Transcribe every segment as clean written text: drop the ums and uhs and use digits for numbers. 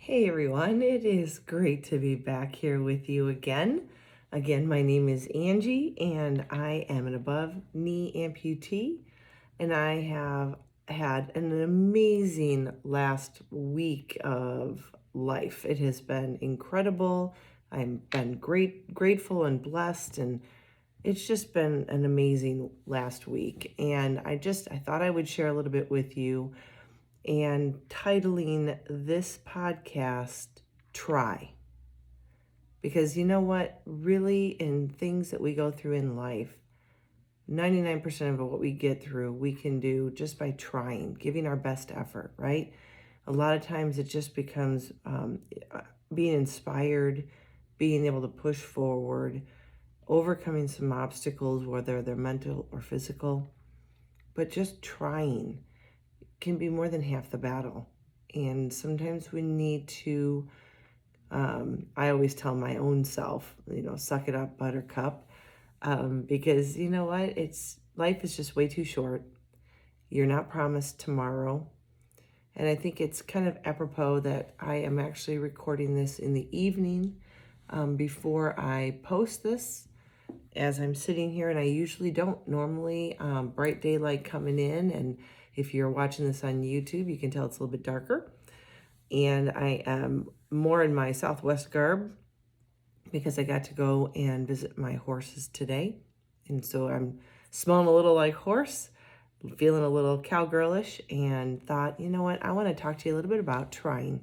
Hey everyone, it is great to be back here with you again. Again, my name is Angie and I am an above knee amputee, and I have had an amazing last week of life. It has been incredible. I've been grateful and blessed, and it's just been an amazing last week. And I thought I would share a little bit with you and titling this podcast Try. Because you know what? Really, in things that we go through in life, 99% of what we get through, we can do just by trying, giving our best effort, right? A lot of times it just becomes being inspired, being able to push forward, overcoming some obstacles, whether they're mental or physical, but just trying can be more than half the battle. And sometimes we need to, I always tell my own self, suck it up, buttercup, because you know what? Life is just way too short. You're not promised tomorrow. And I think it's kind of apropos that I am actually recording this in the evening before I post this, as I'm sitting here, and I usually don't normally, bright daylight coming in. And if you're watching this on YouTube, you can tell it's a little bit darker. And I am more in my Southwest garb because I got to go and visit my horses today. And so I'm smelling a little like horse, feeling a little cowgirlish, and thought, you know what, I want to talk to you a little bit about trying.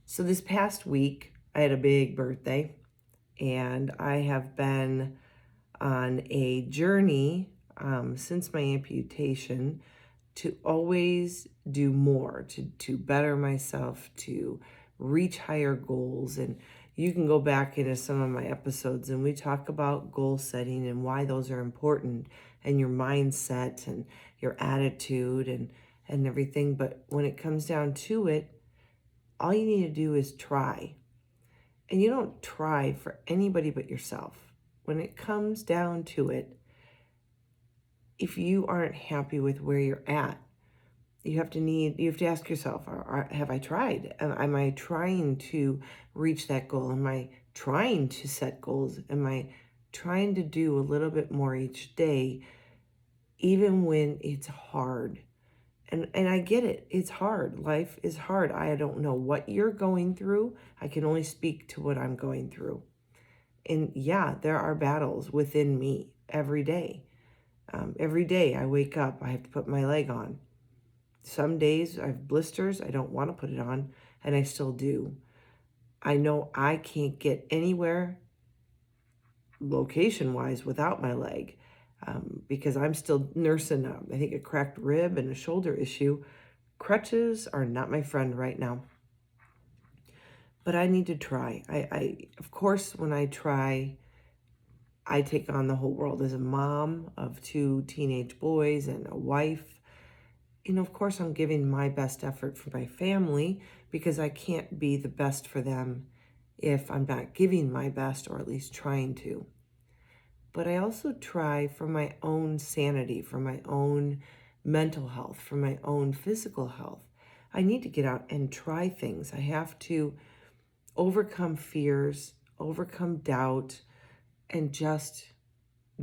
So this past week, I had a big birthday, and I have been on a journey since my amputation to always do more, to better myself, to reach higher goals. And you can go back into some of my episodes and we talk about goal setting and why those are important, and your mindset and your attitude and everything. But when it comes down to it, all you need to do is try. And you don't try for anybody but yourself. When it comes down to it, if you aren't happy with where you're at, you have to ask yourself, have I tried? Am I trying to reach that goal? Am I trying to set goals? Am I trying to do a little bit more each day, even when it's hard? And I get it. It's hard. Life is hard. I don't know what you're going through. I can only speak to what I'm going through. And yeah, there are battles within me every day. Every day I wake up, I have to put my leg on. Some days I have blisters, I don't want to put it on, and I still do. I know I can't get anywhere location-wise without my leg, because I'm still nursing, I think, a cracked rib and a shoulder issue. Crutches are not my friend right now. But I need to try. Of course, when I try, I take on the whole world as a mom of two teenage boys and a wife. Of course, I'm giving my best effort for my family because I can't be the best for them if I'm not giving my best, or at least trying to. But I also try for my own sanity, for my own mental health, for my own physical health. I need to get out and try things. I have to overcome fears, overcome doubt, and just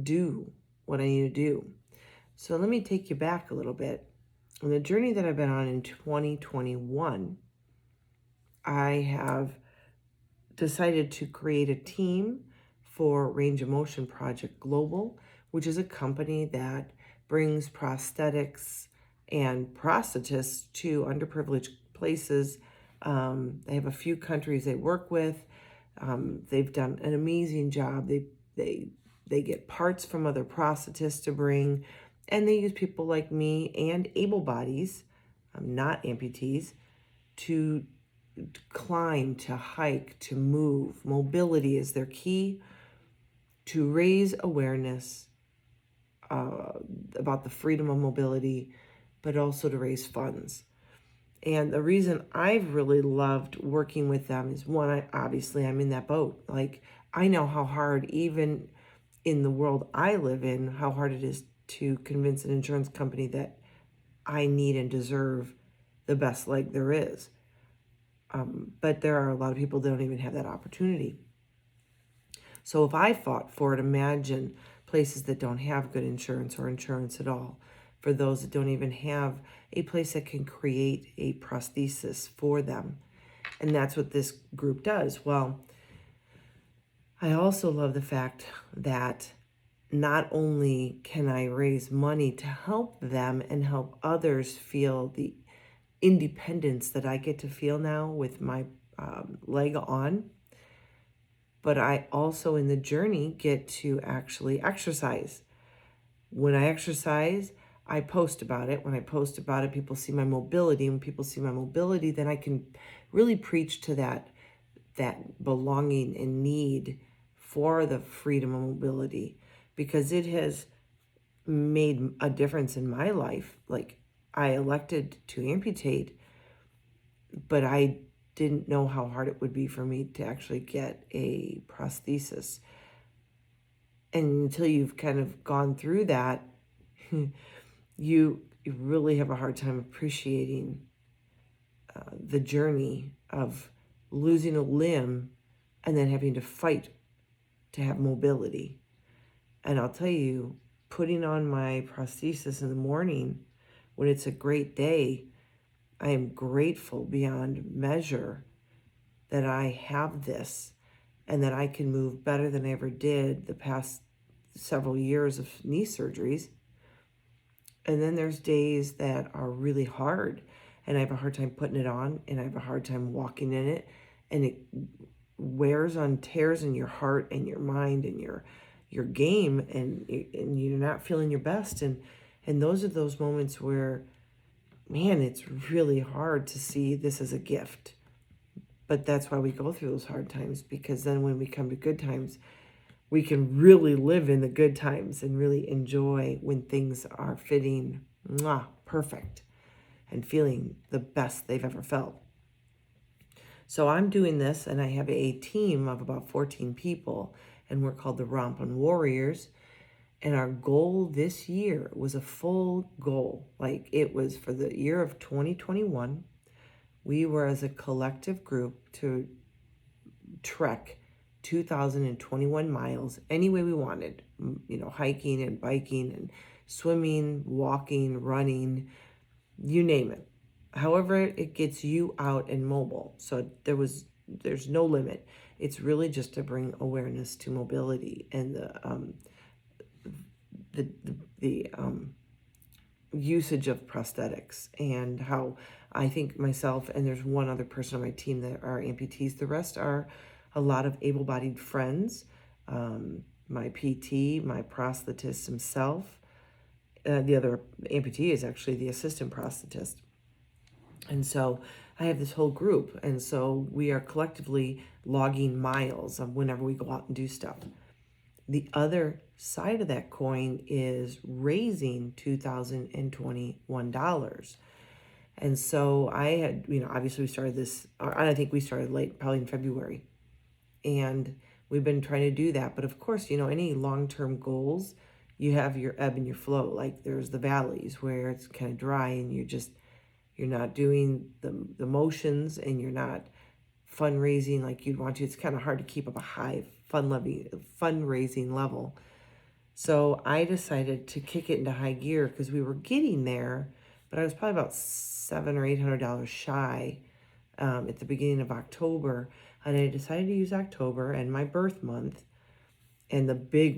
do what I need to do. So let me take you back a little bit. On the journey that I've been on in 2021, I have decided to create a team for Range of Motion Project Global, which is a company that brings prosthetics and prosthetists to underprivileged places. They have a few countries they work with. They've done an amazing job. They get parts from other prosthetists to bring, and they use people like me and able bodies, not amputees, to climb, to hike, to move. Mobility is their key, to raise awareness about the freedom of mobility, but also to raise funds. And the reason I've really loved working with them is, one, obviously I'm in that boat. Like, I know how hard, even in the world I live in, how hard it is to convince an insurance company that I need and deserve the best leg there is. But there are a lot of people that don't even have that opportunity. So if I fought for it, imagine places that don't have good insurance or insurance at all, for those that don't even have a place that can create a prosthesis for them. And that's what this group does. Well, I also love the fact that not only can I raise money to help them and help others feel the independence that I get to feel now with my leg on, but I also in the journey get to actually exercise. When I exercise, I post about it. When I post about it, people see my mobility. When people see my mobility, then I can really preach to that belonging and need for the freedom of mobility, because it has made a difference in my life. Like, I elected to amputate, but I didn't know how hard it would be for me to actually get a prosthesis. And until you've kind of gone through that, you really have a hard time appreciating the journey of losing a limb and then having to fight to have mobility. And I'll tell you, putting on my prosthesis in the morning when it's a great day, I am grateful beyond measure that I have this and that I can move better than I ever did the past several years of knee surgeries. And then there's days that are really hard and I have a hard time putting it on and I have a hard time walking in it, and it wears on tears in your heart and your mind and your game, and you're not feeling your best. And those are those moments where, man, it's really hard to see this as a gift. But that's why we go through those hard times, because then when we come to good times, we can really live in the good times and really enjoy when things are fitting perfect and feeling the best they've ever felt. So I'm doing this, and I have a team of about 14 people, and we're called the Rompin Warriors. And our goal this year was a full goal. Like, it was for the year of 2021. We were, as a collective group, to trek 2,021 miles any way we wanted, hiking and biking and swimming, walking, running, you name it. However, it gets you out and mobile. So there's no limit. It's really just to bring awareness to mobility and the usage of prosthetics, and how I think myself, and there's one other person on my team that are amputees. The rest are a lot of able-bodied friends. My PT, my prosthetist himself. The other amputee is actually the assistant prosthetist. And so I have this whole group. And so we are collectively logging miles of whenever we go out and do stuff. The other side of that coin is raising $2,021. And so I had, obviously we started this, I think we started late, probably in February. And we've been trying to do that. But of course, any long-term goals, you have your ebb and your flow. Like, there's the valleys where it's kind of dry and you're not doing the motions and you're not fundraising like you'd want to. It's kind of hard to keep up a high fundraising level. So I decided to kick it into high gear because we were getting there, but I was probably about $700 or $800 shy at the beginning of October. And I decided to use October and my birth month and the big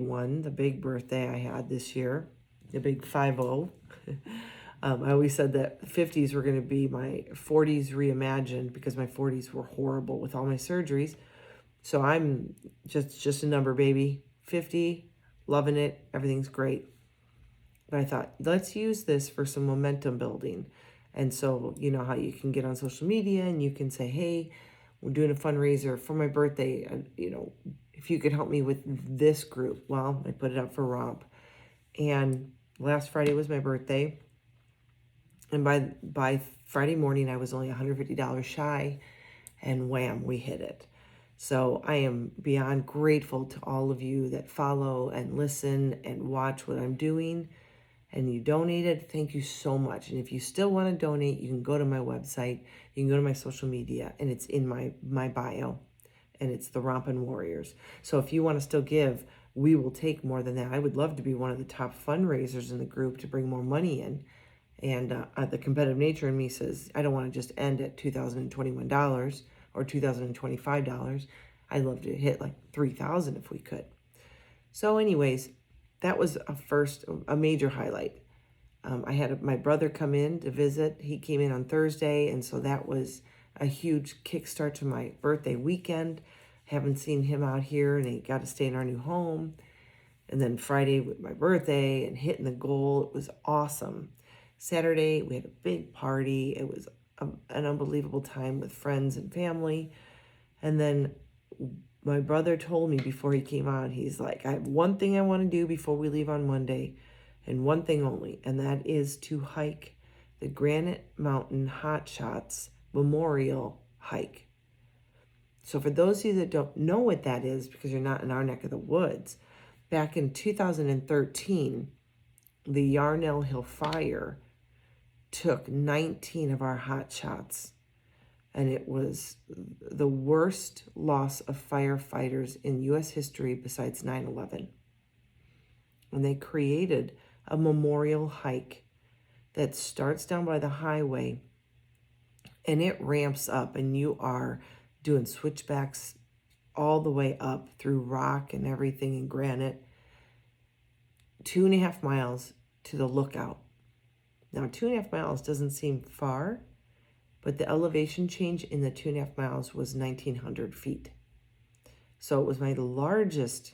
birthday I had this year, the big 50. I always said that 50s were going to be my 40s reimagined, because my 40s were horrible with all my surgeries. So I'm just a number, baby. 50, loving it. Everything's great. But I thought, let's use this for some momentum building. And so, you know how you can get on social media and you can say, hey, we're doing a fundraiser for my birthday. If you could help me with this group. Well, I put it up for Romp. And last Friday was my birthday. And by Friday morning, I was only $150 shy, and wham, we hit it. So I am beyond grateful to all of you that follow and listen and watch what I'm doing. and you donated, thank you so much. And if you still want to donate, you can go to my website, you can go to my social media, and it's in my bio, and it's the Rompin' Warriors. So if you want to still give, we will take more than that. I would love to be one of the top fundraisers in the group to bring more money in. And the competitive nature in me says, I don't want to just end at $2,021 or $2,025. I'd love to hit like 3,000 if we could. So anyways, that was a major highlight. I had my brother come in to visit. He came in on Thursday, and so that was a huge kickstart to my birthday weekend. Haven't seen him out here, and he got to stay in our new home. And then Friday with my birthday and hitting the goal, it was awesome. Saturday, we had a big party. It was an unbelievable time with friends and family. And then my brother told me before he came on, he's like, I have one thing I want to do before we leave on Monday, and one thing only, and that is to hike the Granite Mountain Hot Shots Memorial Hike. So for those of you that don't know what that is, because you're not in our neck of the woods, back in 2013, the Yarnell Hill Fire took 19 of our hot shots, and it was the worst loss of firefighters in U.S. history besides 9/11. And they created a memorial hike that starts down by the highway, and it ramps up, and you are doing switchbacks all the way up through rock and everything in granite, 2.5 miles to the lookout. Now, 2.5 miles doesn't seem far, but the elevation change in the 2.5 miles was 1,900 feet. So it was my largest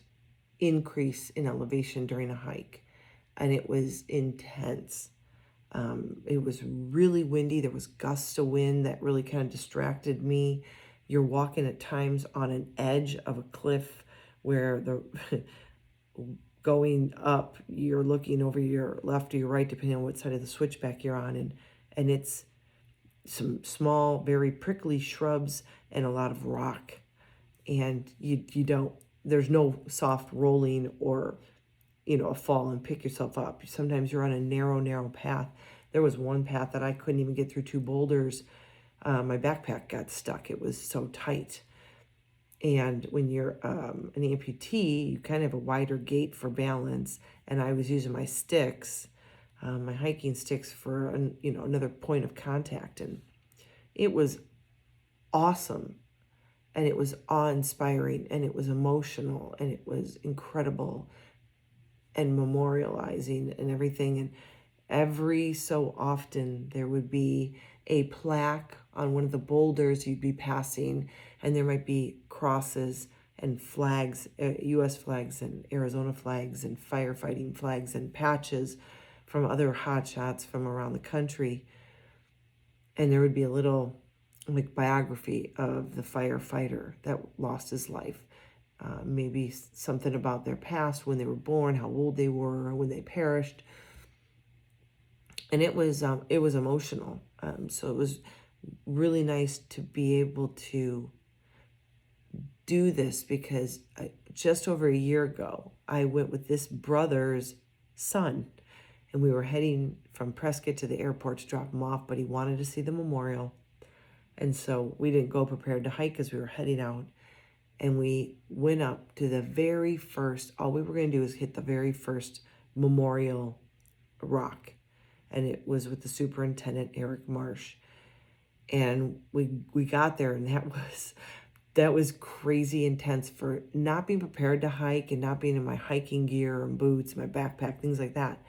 increase in elevation during a hike, and it was intense. It was really windy. There was gusts of wind that really kind of distracted me. You're walking at times on an edge of a cliff where the going up, you're looking over your left or your right, depending on what side of the switchback you're on, and it's some small, very prickly shrubs and a lot of rock, and there's no soft rolling or a fall and pick yourself up. Sometimes you're on a narrow path. There was one path that I couldn't even get through 2 boulders. My backpack got stuck. It was so tight. And when you're an amputee, you kind of have a wider gait for balance. And I was using my sticks, my hiking sticks, for another point of contact. And it was awesome. And it was awe-inspiring. And it was emotional. And it was incredible and memorializing and everything. And every so often there would be a plaque on one of the boulders you'd be passing, and there might be crosses and flags, U.S. flags and Arizona flags and firefighting flags and patches from other hotshots from around the country. And there would be a little biography of the firefighter that lost his life. Maybe something about their past, when they were born, how old they were, when they perished. And it was emotional. So it was really nice to be able to do this, because just over a year ago, I went with this brother's son, and we were heading from Prescott to the airport to drop him off, but he wanted to see the memorial. And so we didn't go prepared to hike because we were heading out. And we went up to the very first, all we were going to do is hit the very first memorial rock. And it was with the superintendent, Eric Marsh. And we got there, and that was crazy intense for not being prepared to hike and not being in my hiking gear and boots, my backpack, things like that.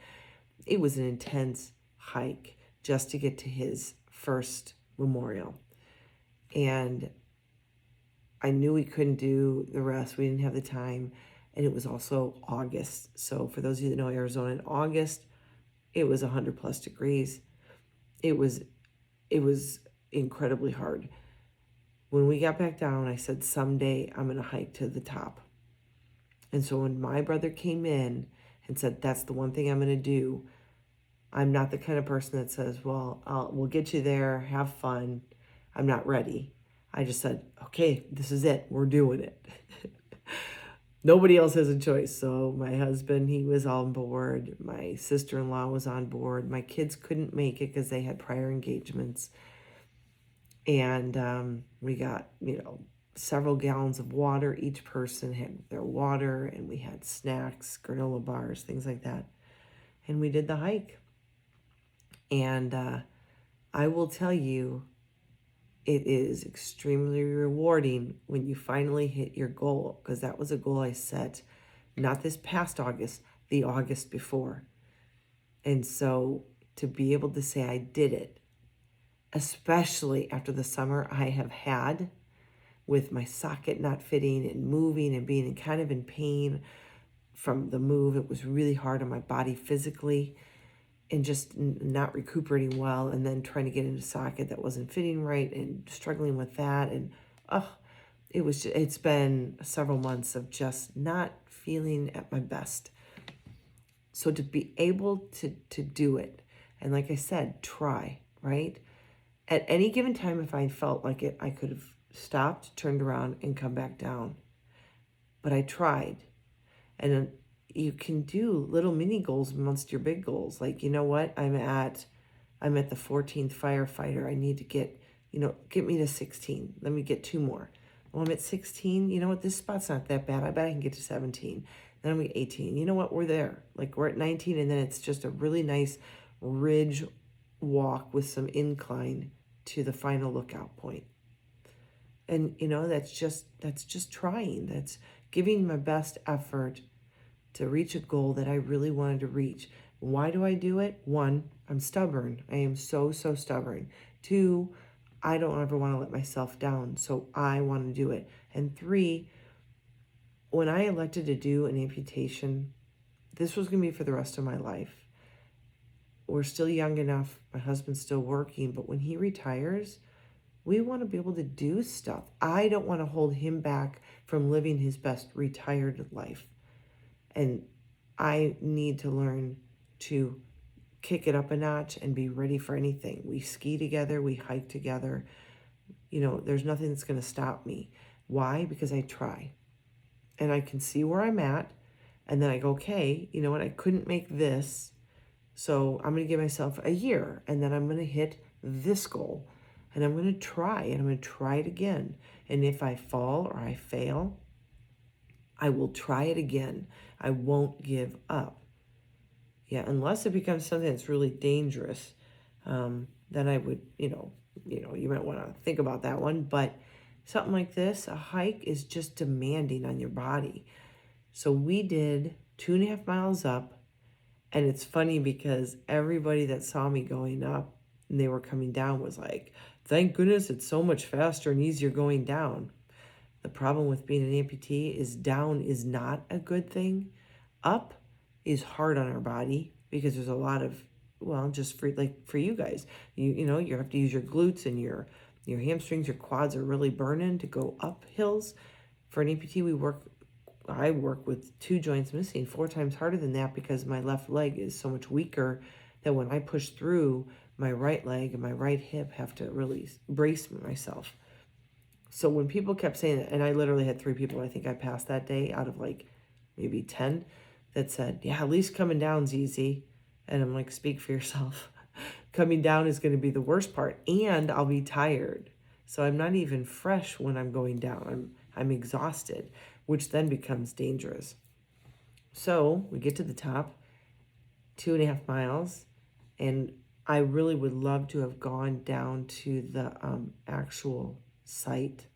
It was an intense hike just to get to his first memorial. And I knew we couldn't do the rest. We didn't have the time. And it was also August. So for those of you that know Arizona, in August, it was 100+ degrees. It was incredibly hard. When we got back down, I said, someday I'm going to hike to the top. And so when my brother came in and said, that's the one thing I'm going to do, I'm not the kind of person that says, well, we'll get you there, have fun. I'm not ready. I just said, okay, this is it. We're doing it. nobody else has a choice. So my husband, he was on board. My sister-in-law was on board. My kids couldn't make it because they had prior engagements. And we got, several gallons of water. Each person had their water, and we had snacks, granola bars, things like that. And we did the hike. And I will tell you, it is extremely rewarding when you finally hit your goal, because that was a goal I set, not this past August, the August before. And so to be able to say I did it, especially after the summer I have had with my socket not fitting and moving and being kind of in pain from the move. It was really hard on my body physically and just not recuperating well, and then trying to get into socket that wasn't fitting right and struggling with that. And it's been several months of just not feeling at my best. So to be able to do it, and like I said, try, right? At any given time, if I felt like it, I could have stopped, turned around, and come back down. But I tried. And you can do little mini goals amongst your big goals. Like, you know what? I'm at the 14th firefighter. I need to get me to 16. Let me get 2 more. Well, I'm at 16. You know what? This spot's not that bad. I bet I can get to 17. Then I'm at 18. You know what? We're there. Like, we're at 19, and then it's just a really nice ridge walk with some incline to the final lookout point. And that's just trying. That's giving my best effort to reach a goal that I really wanted to reach. Why do I do it? 1, I'm stubborn. I am so stubborn. 2, I don't ever want to let myself down, so I want to do it. And 3, when I elected to do an amputation, this was going to be for the rest of my life. We're still young enough. My husband's still working, but when he retires, we want to be able to do stuff. I don't want to hold him back from living his best retired life. And I need to learn to kick it up a notch and be ready for anything. We ski together, we hike together. There's nothing that's going to stop me. Why? Because I try. And I can see where I'm at. And then I go, okay, you know what? I couldn't make this. So I'm going to give myself a year. And then I'm going to hit this goal. And I'm going to try. And I'm going to try it again. And if I fall or I fail, I will try it again. I won't give up. Yeah, unless it becomes something that's really dangerous, then I would, you might want to think about that one. But something like this, a hike is just demanding on your body. So we did 2.5 miles up. And it's funny because everybody that saw me going up and they were coming down was like, thank goodness it's so much faster and easier going down. The problem with being an amputee is down is not a good thing. Up is hard on our body because there's a lot of, just for you guys, you have to use your glutes and your hamstrings, your quads are really burning to go up hills. For an amputee, I work with 2 joints missing, 4 times harder than that because my left leg is so much weaker that when I push through, my right leg and my right hip have to really brace myself. So when people kept saying that, and I literally had 3 people I think I passed that day out of like maybe 10 that said, yeah, at least coming down's easy. And I'm like, speak for yourself. Coming down is going to be the worst part, and I'll be tired. So I'm not even fresh when I'm going down. I'm exhausted, which then becomes dangerous. So we get to the top, 2.5 miles, and I really would love to have gone down to the actual site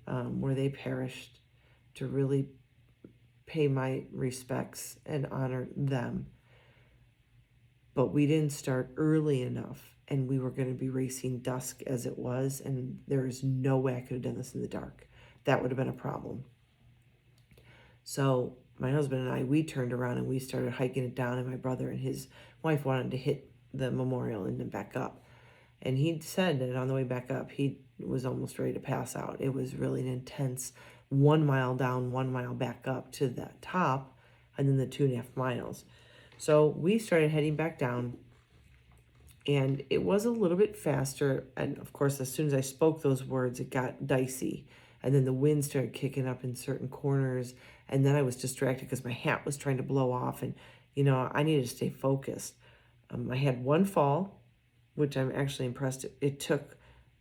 where they perished to really pay my respects and honor them. But we didn't start early enough, and we were going to be racing dusk as it was, and there is no way I could have done this in the dark. That would have been a problem. So my husband and I, we turned around and we started hiking it down, and my brother and his wife wanted to hit the memorial and then back up. And he said that on the way back up, he was almost ready to pass out. It was really an intense 1 mile down, 1 mile back up to the top, and then the 2.5 miles. So we started heading back down, and it was a little bit faster. And of course, as soon as I spoke those words, it got dicey. and then the wind started kicking up in certain corners, and then I was distracted because my hat was trying to blow off, and I needed to stay focused. I had one fall, which I'm actually impressed. It took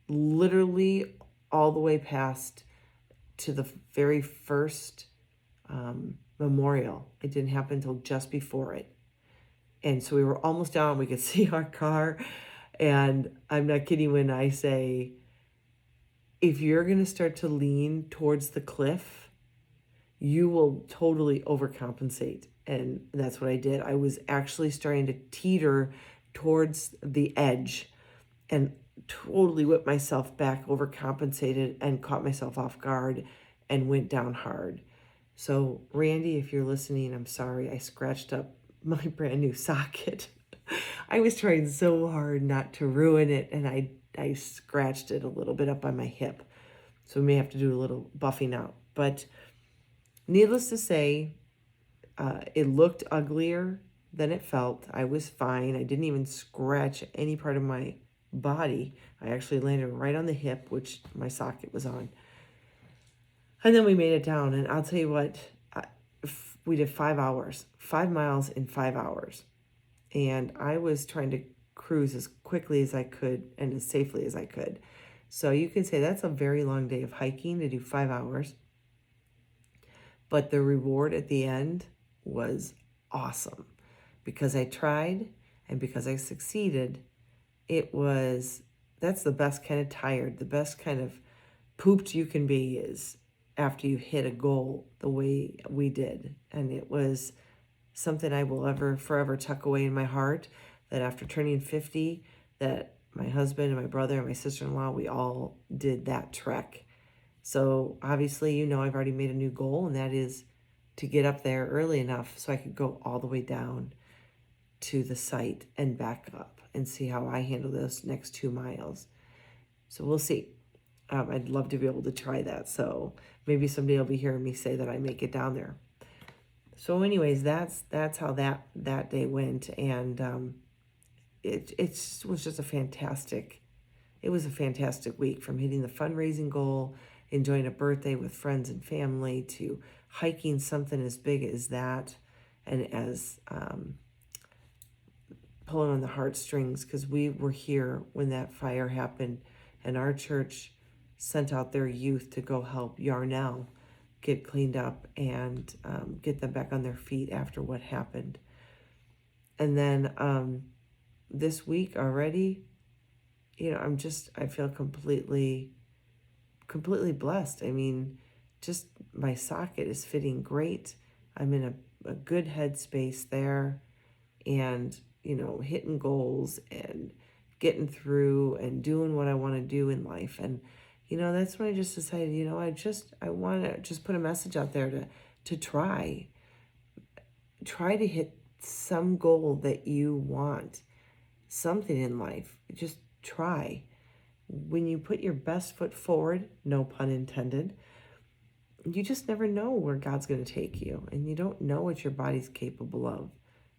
literally all the way past to the very first memorial. It didn't happen until just before it. And so we were almost down. We could see our car. And I'm not kidding when I say, if you're going to start to lean towards the cliff, you will totally overcompensate. And that's what I did. I was actually starting to teeter towards the edge and totally whipped myself back, overcompensated, and caught myself off guard and went down hard. So, Randy, if you're listening, I'm sorry. I scratched up my brand new socket. I was trying so hard not to ruin it, and I scratched it a little bit up on my hip. So we may have to do a little buffing out. But needless to say, it looked uglier than it felt. I was fine. I didn't even scratch any part of my body. I actually landed right on the hip, which my socket was on. And then we made it down. And I'll tell you what, we did 5 hours, 5 miles in 5 hours. And I was trying to cruise as quickly as I could and as safely as I could. So you can say that's a very long day of hiking to do 5 hours. But the reward at the end was awesome because I tried and because I succeeded. That's the best kind of tired, the best kind of pooped you can be is after you hit a goal the way we did. And it was something I will forever tuck away in my heart, that after turning 50, that my husband and my brother and my sister-in-law, we all did that trek. So obviously, I've already made a new goal, and that is to get up there early enough so I could go all the way down to the site and back up and see how I handle those next 2 miles. So we'll see. I'd love to be able to try that. So maybe someday you'll be hearing me say that I make it down there. So anyways, that's how that day went. And it was just it was a fantastic week, from hitting the fundraising goal, enjoying a birthday with friends and family, to hiking something as big as that, and as pulling on the heartstrings, because we were here when that fire happened, and our church sent out their youth to go help Yarnell get cleaned up and get them back on their feet after what happened. And then this week already, I feel completely blessed. I mean, just my socket is fitting great. I'm in a good headspace there, and, hitting goals and getting through and doing what I want to do in life. And, that's when I just decided, I want to just put a message out there to try to hit some goal that you want, something in life. Just try. When you put your best foot forward, no pun intended, you just never know where God's going to take you. And you don't know what your body's capable of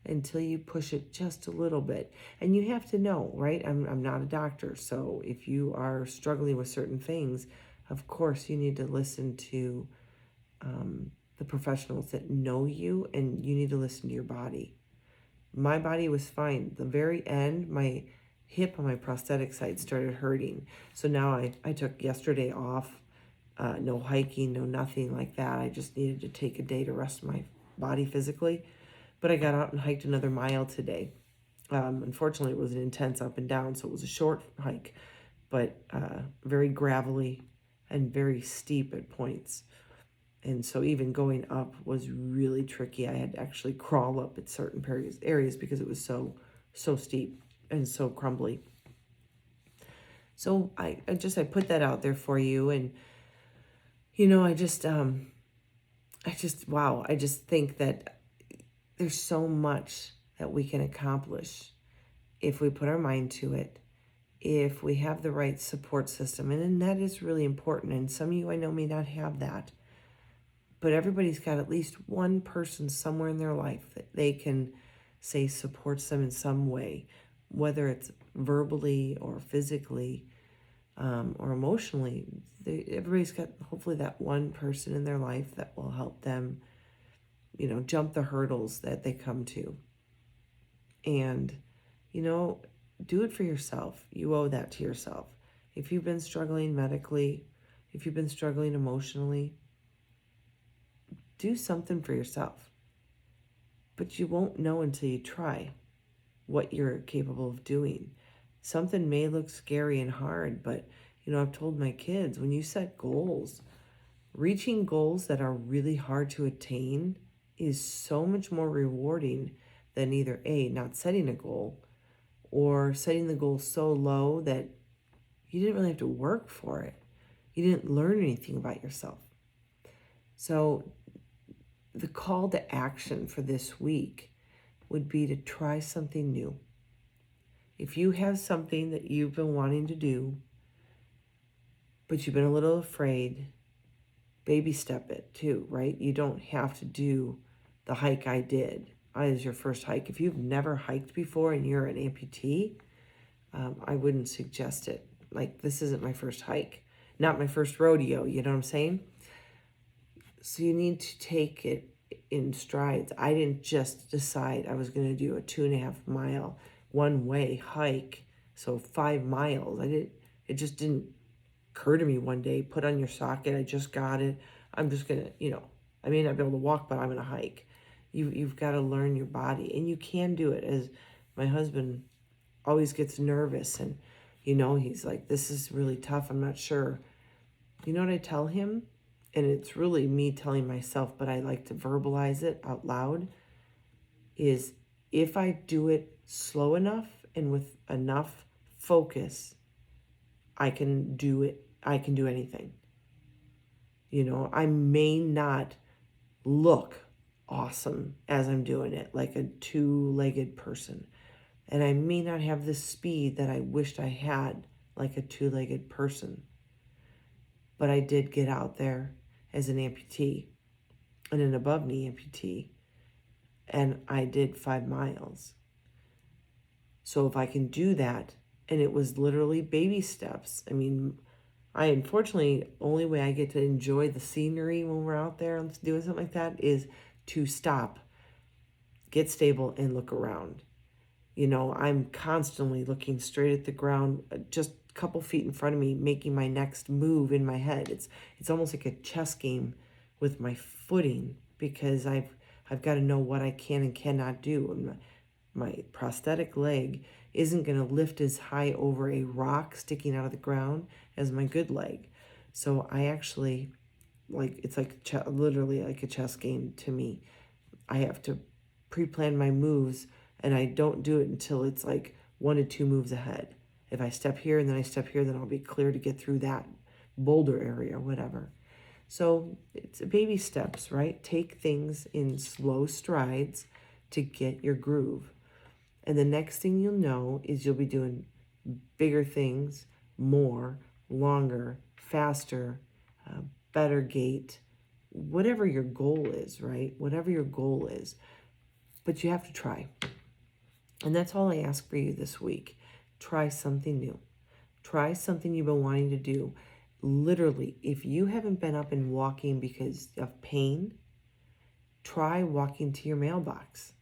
until you push it just a little bit. And you have to know, right? I'm not a doctor. So if you are struggling with certain things, of course you need to listen to the professionals that know you, and you need to listen to your body. My body was fine. The very end, my hip on my prosthetic side started hurting. So now I took yesterday off. No hiking, no nothing like that. I just needed to take a day to rest my body physically. But I got out and hiked another mile today. Unfortunately, it was an intense up and down, so it was a short hike, but very gravelly and very steep at points. And so even going up was really tricky. I had to actually crawl up at certain areas because it was so steep and so crumbly. So I put that out there for you. And, I just think that there's so much that we can accomplish if we put our mind to it, if we have the right support system. And that is really important. And some of you I know may not have that. But everybody's got at least one person somewhere in their life that they can say supports them in some way, whether it's verbally or physically. or emotionally, everybody's got hopefully that one person in their life that will help them, jump the hurdles that they come to. And, you know, do it for yourself. You owe that to yourself. If you've been struggling medically, if you've been struggling emotionally, do something for yourself. But you won't know until you try what you're capable of doing. Something may look scary and hard, but, I've told my kids, when you set goals, reaching goals that are really hard to attain is so much more rewarding than either A, not setting a goal, or setting the goal so low that you didn't really have to work for it. You didn't learn anything about yourself. So the call to action for this week would be to try something new. If you have something that you've been wanting to do, but you've been a little afraid, baby step it too, right? You don't have to do the hike I did as your first hike. If you've never hiked before and you're an amputee, I wouldn't suggest it. Like, this isn't my first hike, not my first rodeo, you know what I'm saying? So you need to take it in strides. I didn't just decide I was going to do a 2.5 mile one-way hike, so 5 miles. It just didn't occur to me one day, put on your socket, I just got it. I'm just going to, I may not be able to walk, but I'm going to hike. You've got to learn your body, and you can do it. As my husband always gets nervous, and, he's like, this is really tough, I'm not sure. You know what I tell him? And it's really me telling myself, but I like to verbalize it out loud, is if I do it slow enough and with enough focus, I can do it. I can do anything. I may not look awesome as I'm doing it, like a two-legged person. And I may not have the speed that I wished I had, like a two-legged person. But I did get out there as an amputee and an above knee amputee. And I did 5 miles. So if I can do that, and it was literally baby steps. I mean, unfortunately, only way I get to enjoy the scenery when we're out there and doing something like that is to stop, get stable, and look around. I'm constantly looking straight at the ground, just a couple feet in front of me, making my next move in my head. It's almost like a chess game with my footing, because I've got to know what I can and cannot do. And my prosthetic leg isn't going to lift as high over a rock sticking out of the ground as my good leg. So I actually, it's like literally like a chess game to me. I have to pre-plan my moves, and I don't do it until it's like 1 to 2 moves ahead. If I step here and then I step here, then I'll be clear to get through that boulder area or whatever. So it's baby steps, right? Take things in slow strides to get your groove. And the next thing you'll know is you'll be doing bigger things, more, longer, faster, better gait, whatever your goal is, right? Whatever your goal is. But you have to try. And that's all I ask for you this week. Try something new. Try something you've been wanting to do. Literally, if you haven't been up and walking because of pain, try walking to your mailbox.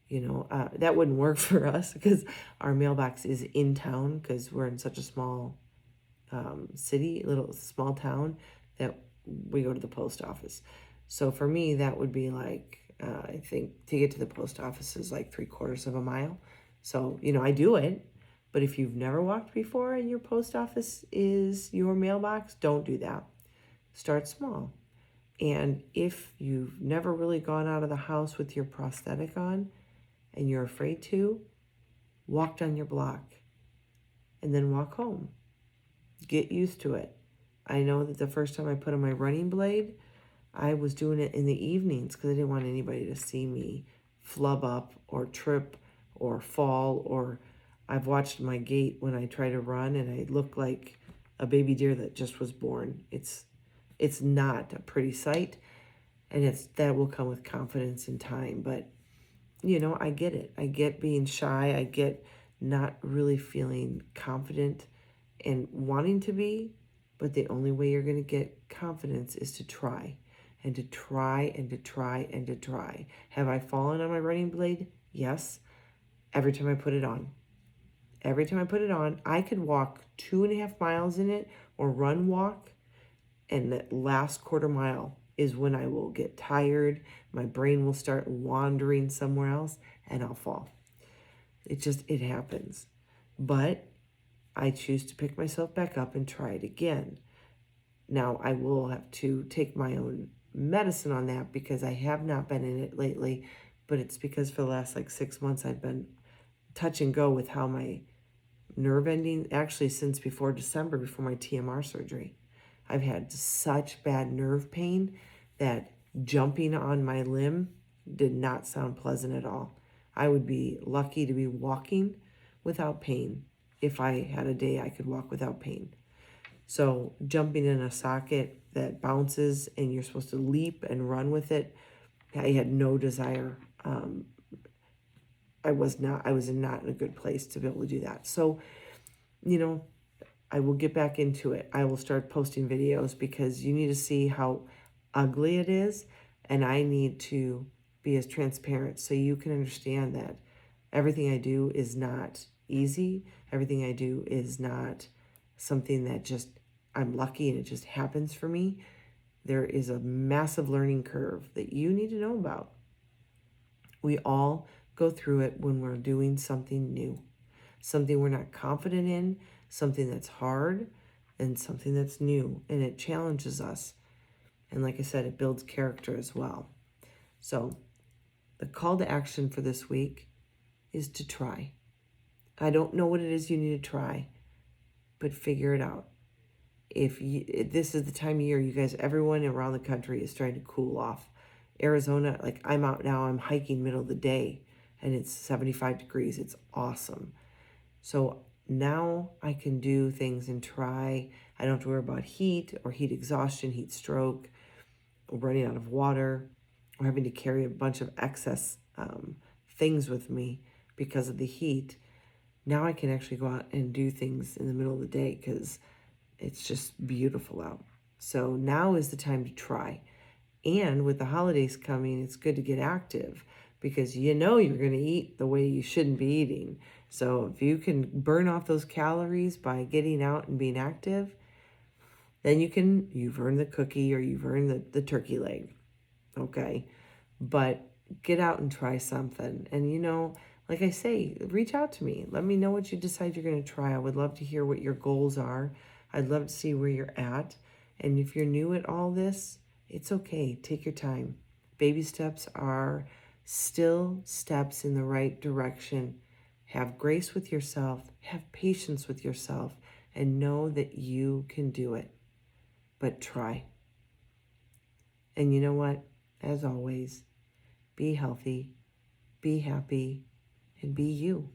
That wouldn't work for us because our mailbox is in town, because we're in such a small city, little small town, that we go to the post office. So for me, that would be like, I think to get to the post office is like 3/4 of a mile. So, I do it. But if you've never walked before and your post office is your mailbox, don't do that. Start small. And if you've never really gone out of the house with your prosthetic on and you're afraid to, walk down your block and then walk home. Get used to it. I know that the first time I put on my running blade, I was doing it in the evenings because I didn't want anybody to see me flub up or trip or fall. Or I've watched my gait when I try to run and I look like a baby deer that just was born. It's not a pretty sight, and that will come with confidence in time. But, I get it. I get being shy. I get not really feeling confident and wanting to be, but the only way you're going to get confidence is to try and to try and to try and to try. Have I fallen on my running blade? Yes. Every time I put it on. Every time I put it on, I could walk 2.5 miles in it or run walk, and that last quarter mile is when I will get tired. My brain will start wandering somewhere else and I'll fall. It happens. But I choose to pick myself back up and try it again. Now, I will have to take my own medicine on that because I have not been in it lately, but it's because for the last 6 months I've been touch and go with how my nerve ending, actually since before December, before my TMR surgery. I've had such bad nerve pain that jumping on my limb did not sound pleasant at all. I would be lucky to be walking without pain if I had a day I could walk without pain. So jumping in a socket that bounces and you're supposed to leap and run with it, I had no desire. I was not in a good place to be able to do that. So, I will get back into it. I will start posting videos because you need to see how ugly it is. And I need to be as transparent so you can understand that everything I do is not easy. Everything I do is not something that just I'm lucky and it just happens for me. There is a massive learning curve that you need to know about. We all go through it when we're doing something new, something we're not confident in, something that's hard, and something that's new, and it challenges us. And like I said, it builds character as well. So the call to action for this week is to try. I don't know what it is you need to try, but figure it out. If this is the time of year, you guys, everyone around the country is trying to cool off. Arizona, I'm out now, I'm hiking middle of the day, and it's 75 degrees. It's awesome. So now I can do things and try. I don't have to worry about heat or heat exhaustion, heat stroke, or running out of water, or having to carry a bunch of excess things with me because of the heat. Now I can actually go out and do things in the middle of the day because it's just beautiful out. So now is the time to try. And with the holidays coming, it's good to get active because you're going to eat the way you shouldn't be eating. So if you can burn off those calories by getting out and being active, then you've earned the cookie or you've earned the turkey leg. Okay. But get out and try something. And like I say, reach out to me. Let me know what you decide you're going to try. I would love to hear what your goals are. I'd love to see where you're at. And if you're new at all this, it's okay. Take your time. Baby steps are still steps in the right direction. Have grace with yourself. Have patience with yourself. And know that you can do it. But try. And you know what? As always, be healthy, be happy, and be you.